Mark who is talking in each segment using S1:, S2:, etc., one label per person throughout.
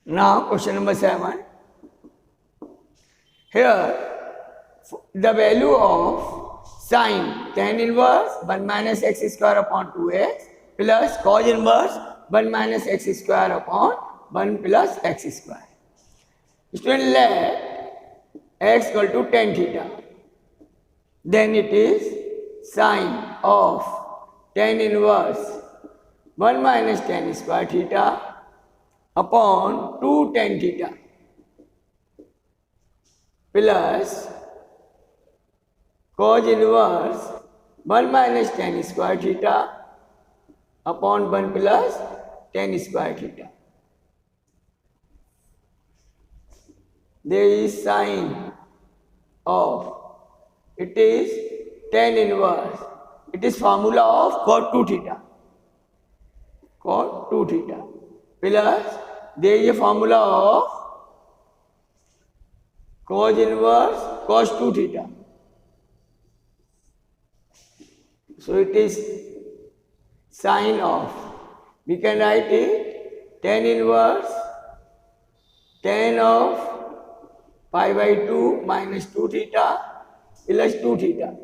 S1: Now question number 7. Here the value of sine tan inverse 1 minus x square upon 2x plus cos inverse 1 minus x square upon 1 plus x square. Student, let x equal to tan theta. Then it is sine of tan inverse 1 minus tan square theta upon 2 tan theta plus cos inverse 1 minus tan square theta upon 1 plus tan square theta. There is sine of, it is tan inverse, it is formula of cot 2 theta, cot 2 theta plus there is a formula of cos inverse cos 2 theta. So it is sine of, we can write it tan inverse tan of pi by 2 minus 2 theta plus 2 theta.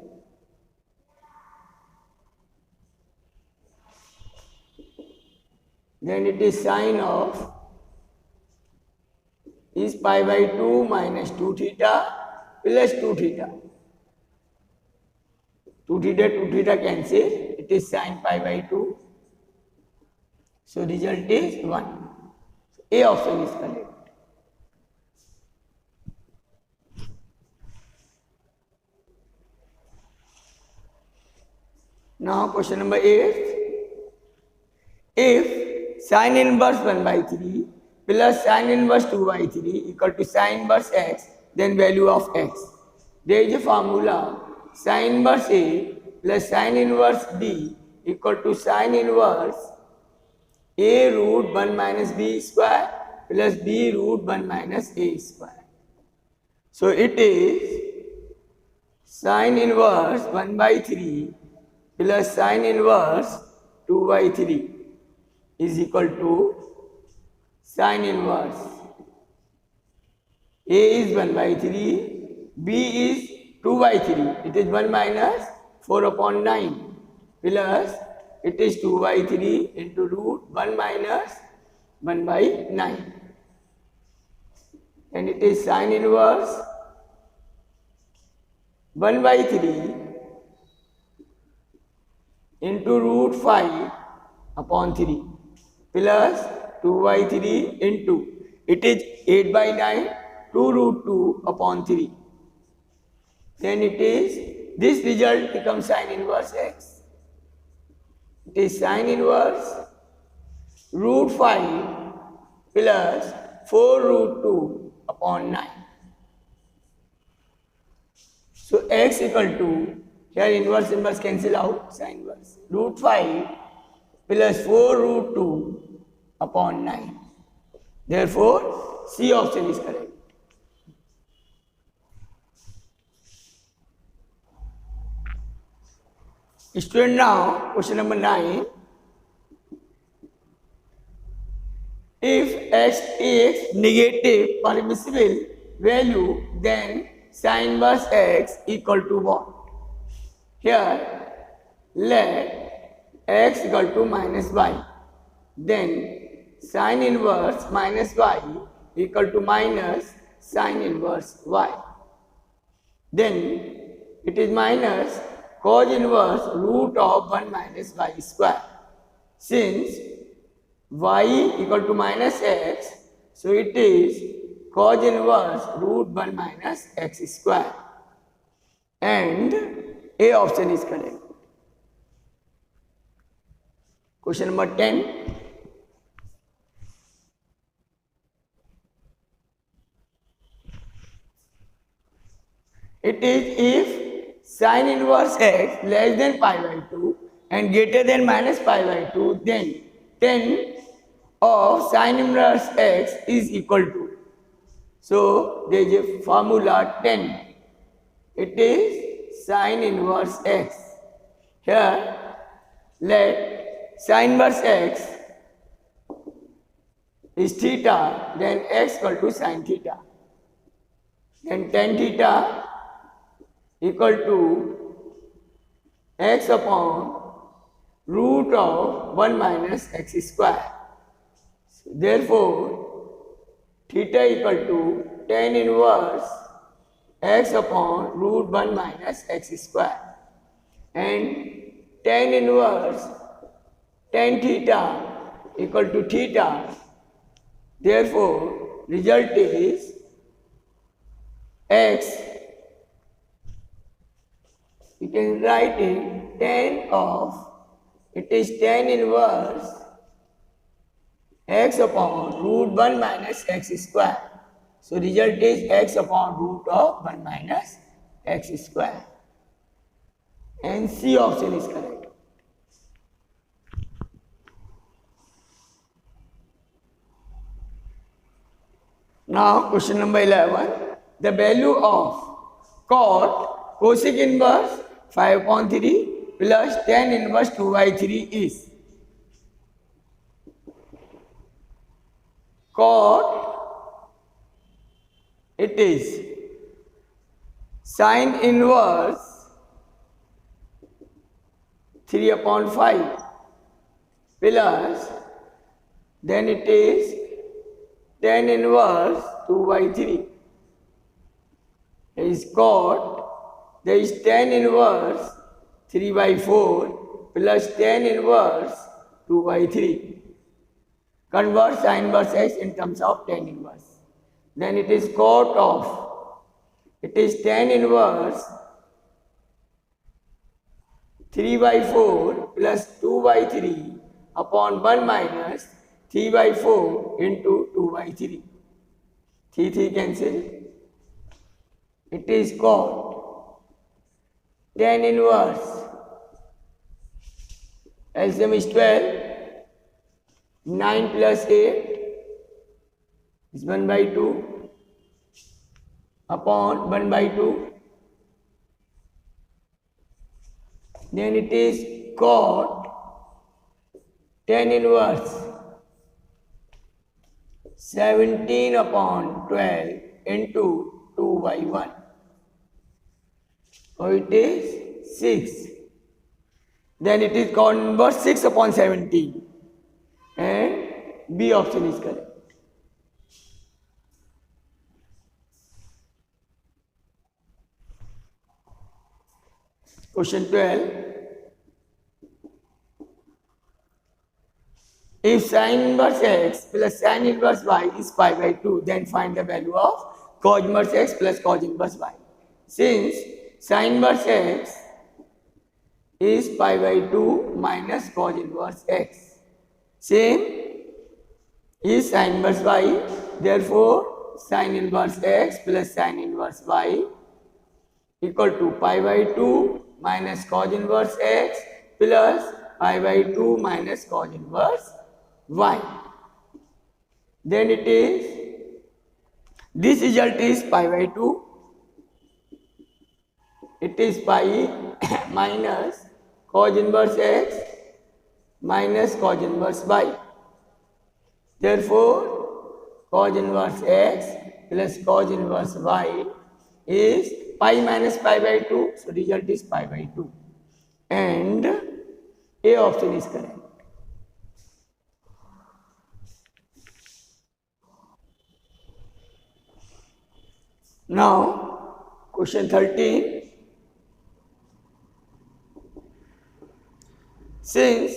S1: Then it is sine of is pi by 2 minus 2 theta plus 2 theta. 2 theta cancel, it is sine pi by 2. So result is 1. So A option is correct. Now question number 8. If sin inverse 1 by 3 plus sin inverse 2 by 3 equal to sin inverse x, then value of x. There is a formula sin inverse A plus sin inverse B equal to sin inverse A root 1 minus B square plus B root 1 minus A square. So it is sin inverse 1 by 3 plus sin inverse 2 by 3 is equal to sin inverse A is 1 by 3, B is 2 by 3, it is 1 minus 4 upon 9 plus it is 2 by 3 into root 1 minus 1 by 9, and it is sin inverse 1 by 3 into root 5 upon 3 plus 2 by 3 into, it is 8 by 9, 2 root 2 upon 3. Then it is, this result becomes sin inverse x. It is sin inverse root 5 plus 4 root 2 upon 9. So x equal to, here inverse cancel out, sin inverse root 5 plus 4 root 2 upon 9. Therefore, C option is correct. Student, now question number 9. If x is negative permissible value, then sin inverse x equal to what? Here, let x equal to minus y. Then sin inverse minus y equal to minus sin inverse y. Then it is minus cos inverse root of 1 minus y square. Since y equal to minus x, so it is cos inverse root 1 minus x square. And A option is correct. Question number 10. It is if sin inverse x less than pi by 2 and greater than minus pi by 2, then tan of sin inverse x is equal to. So there is a formula tan. It is sin inverse x. Here let sin inverse x is theta, then x equal to sine theta. Then tan theta equal to x upon root of 1 minus x square. So therefore, theta equal to tan inverse x upon root 1 minus x square. And tan inverse tan theta equal to theta. Therefore, result is x, we can write it tan of, it is tan inverse x upon root 1 minus x square. So result is x upon root of 1 minus x square. And C option is correct. Now question number 11. The value of cot cosec inverse 5 upon 3 plus tan inverse 2 by 3 is cot, it is sine inverse 3 upon 5 plus then it is tan inverse 2 by 3 is cot, there is tan inverse 3 by 4 plus tan inverse 2 by 3. Convert sine inverse x in terms of tan inverse. Then it is cot of, it is tan inverse 3 by 4 plus 2 by 3 upon 1 minus 3 by 4 into 2 by 3. 3 cancel. It is cot tan inverse, LCM is 12, 9 plus 8 is 1 by 2 upon 1 by 2. Then it is cot tan inverse 17 upon 12 into 2 by 1. So it is 6. Then it is cot inverse 6 upon 17. And B option is correct. Question 12. If sine inverse x plus sine inverse y is pi by 2, then find the value of cos inverse x plus cos inverse y. Since sine inverse x is pi by 2 minus cos inverse x. Same is sine inverse y, therefore sine inverse x plus sine inverse y equal to pi by 2 minus cos inverse x plus pi by 2 minus cos inverse y. Then it is, this result is pi by 2, it is pi minus cos inverse x minus cos inverse y. Therefore, cos inverse x plus cos inverse y is pi minus pi by 2. So, result is pi by 2. And A option is correct. Now, question 13. Since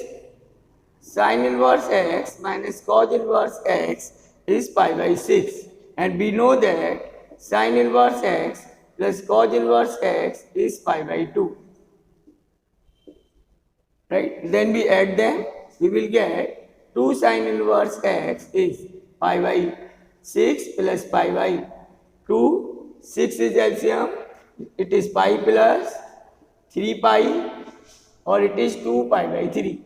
S1: sin inverse x minus cos inverse x is pi by 6, and we know that sin inverse x plus cos inverse x is pi by 2. Right? Then we add them, we will get 2 sin inverse x is pi by 6 plus pi by 2. 6 is LCM, it is pi plus 3 pi, or it is 2 pi by 3.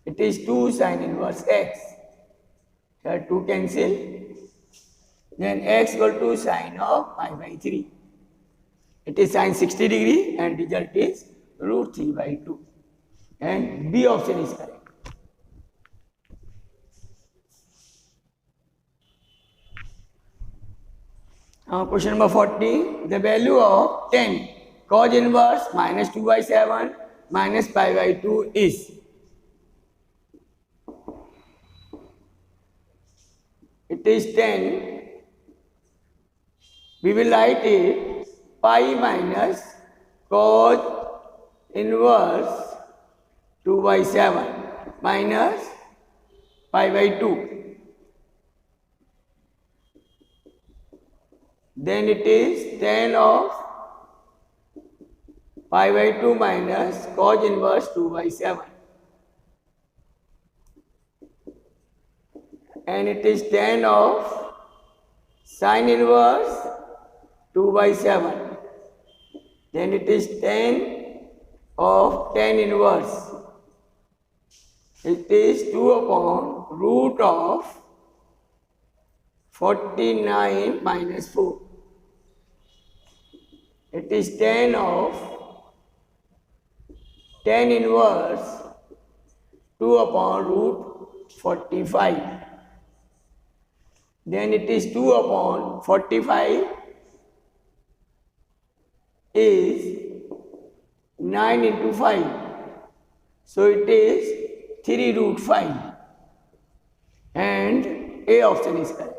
S1: It is 2 sin inverse x. Here 2 cancel. Then x equal to sine of pi by 3. It is sine 60 degree and result is root 3 by 2. And B option is correct. Now question number 40. The value of 10 cos inverse minus 2 by 7 minus pi by 2 is. It is 10. We will write it pi minus cos inverse 2 by 7 minus pi by 2. Then it is 10 of pi by 2 minus cos inverse 2 by 7. And it is 10 of sin inverse 2 by 7. Then it is 10 of tan inverse. It is 2 upon root of 49 minus 4. It is 10 of tan inverse 2 upon root 45. Then it is 2 upon 45 is 9 into 5. So it is 3 root 5. And A option is correct.